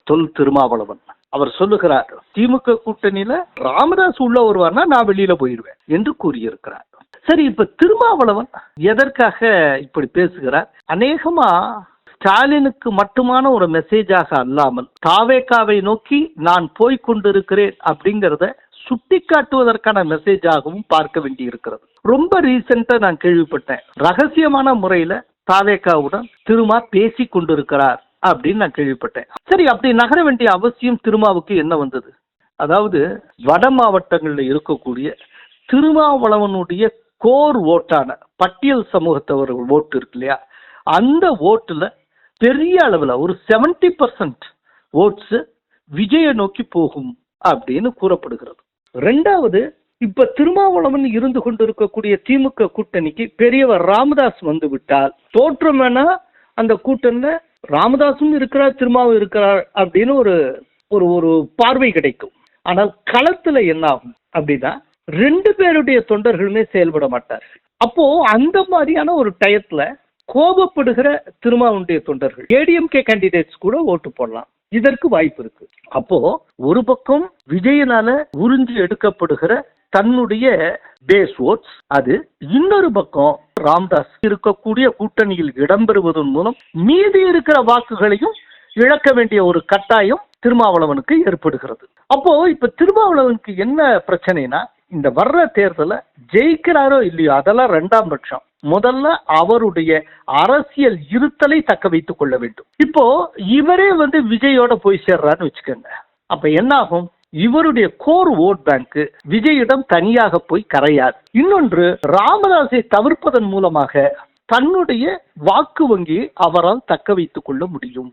தொல் திருமாவளவன். அவர் சொல்லுகிறார், திமுக கூட்டணியில ராமதாஸ் உள்ள வருவார்னா நான் வெளியில போயிடுவேன் என்று கூறியிருக்கிறார். சரி, இப்ப திருமாவளவன் எதற்காக இப்படி பேசுகிறார்? அநேகமா ஸ்டாலினுக்கு மட்டுமான ஒரு மெசேஜாக அல்லாமல் தாவேகாவை நோக்கி நான் போய் கொண்டிருக்கிறேன் அப்படிங்கிறத சுட்டி காட்டுவதற்கான மெசேஜாகவும் பார்க்க வேண்டி இருக்கிறது. ரொம்ப ரீசெண்டா நான் கேள்விப்பட்டேன், ரகசியமான முறையில தாவேகாவுடன் திருமா பேசி கொண்டிருக்கிறார் அப்படின்னு நான் கேள்விப்பட்டேன். சரி, அப்படி நகர வேண்டிய அவசியம் திருமாவுக்கு என்ன வந்தது? அதாவது வட மாவட்டங்களில் இருக்கக்கூடிய திருமாவளவனுடைய கோர் ஓட்டான பட்டியல் சமூகத்தவர்கள் ஓட்டு இருக்கு இல்லையா, அந்த ஓட்டுல பெரிய அளவில் ஒரு 70% ஓட்ஸ் விஜயை நோக்கி போகும் அப்படின்னு கூறப்படுகிறது. ரெண்டாவது, இப்ப திருமாவளவன் இருந்து கொண்டிருக்கக்கூடிய திமுக கூட்டணிக்கு பெரியவர் ராமதாஸ் வந்து விட்டால் தோற்றம் வேணா அந்த கூட்டணியில ராமதாசும் இருக்கிறார் திருமாவும் இருக்கிறார் அப்படின்னு ஒரு ஒரு பார்வை கிடைக்கும். ஆனால் களத்துல என்ன ஆகும் அப்படின்னா 2 பேருடைய தொண்டர்களுமே செயல்பட மாட்டார். அப்போ அந்த மாதிரியான ஒரு டயத்துல கோபப்படுகிற திருமாவுடைய தொண்டர்கள் ஏடிஎம்கே கேண்டிடேட்ஸ் கூட ஓட்டு போடலாம். இதற்கு வாய்ப்பு இருக்கு. அப்போ ஒரு பக்கம் விஜயனால உறிஞ்சி எடுக்கப்படுகிற தன்னுடைய பேஸ் ஓட்ஸ் அது, இன்னொரு பக்கம் ராமதாஸ் இருக்கக்கூடிய கூட்டணியில் இடம்பெறுவதன் மூலம் மீதி இருக்கிற வாக்குகளையும் இழக்க வேண்டிய ஒரு கட்டாயம் திருமாவளவனுக்கு ஏற்படுகிறது. அப்போ இப்ப திருமாவளவனுக்கு என்ன பிரச்சனைனா, இந்த வர்ற தேர்தல ஜெயிக்கிறாரோ இல்லையோ அதெல்லாம் 2ஆம் பட்சம். முதல்ல அவருடைய அரசியல் இருத்தலை தக்க வைத்துக் கொள்ள வேண்டும். இப்போ இவரே விஜயோட போய் சேர்றான்னு வச்சுக்கோங்க, அப்ப என்ன ஆகும்? இவருடைய கோர் ஓட் பேங்க் விஜயிடம் தனியாக போய் கரையாது. இன்னொன்று, ராமதாஸை தவிர்ப்பதன் மூலமாக தன்னுடைய வாக்கு வங்கியை அவரால் தக்க வைத்துக் கொள்ள முடியும்.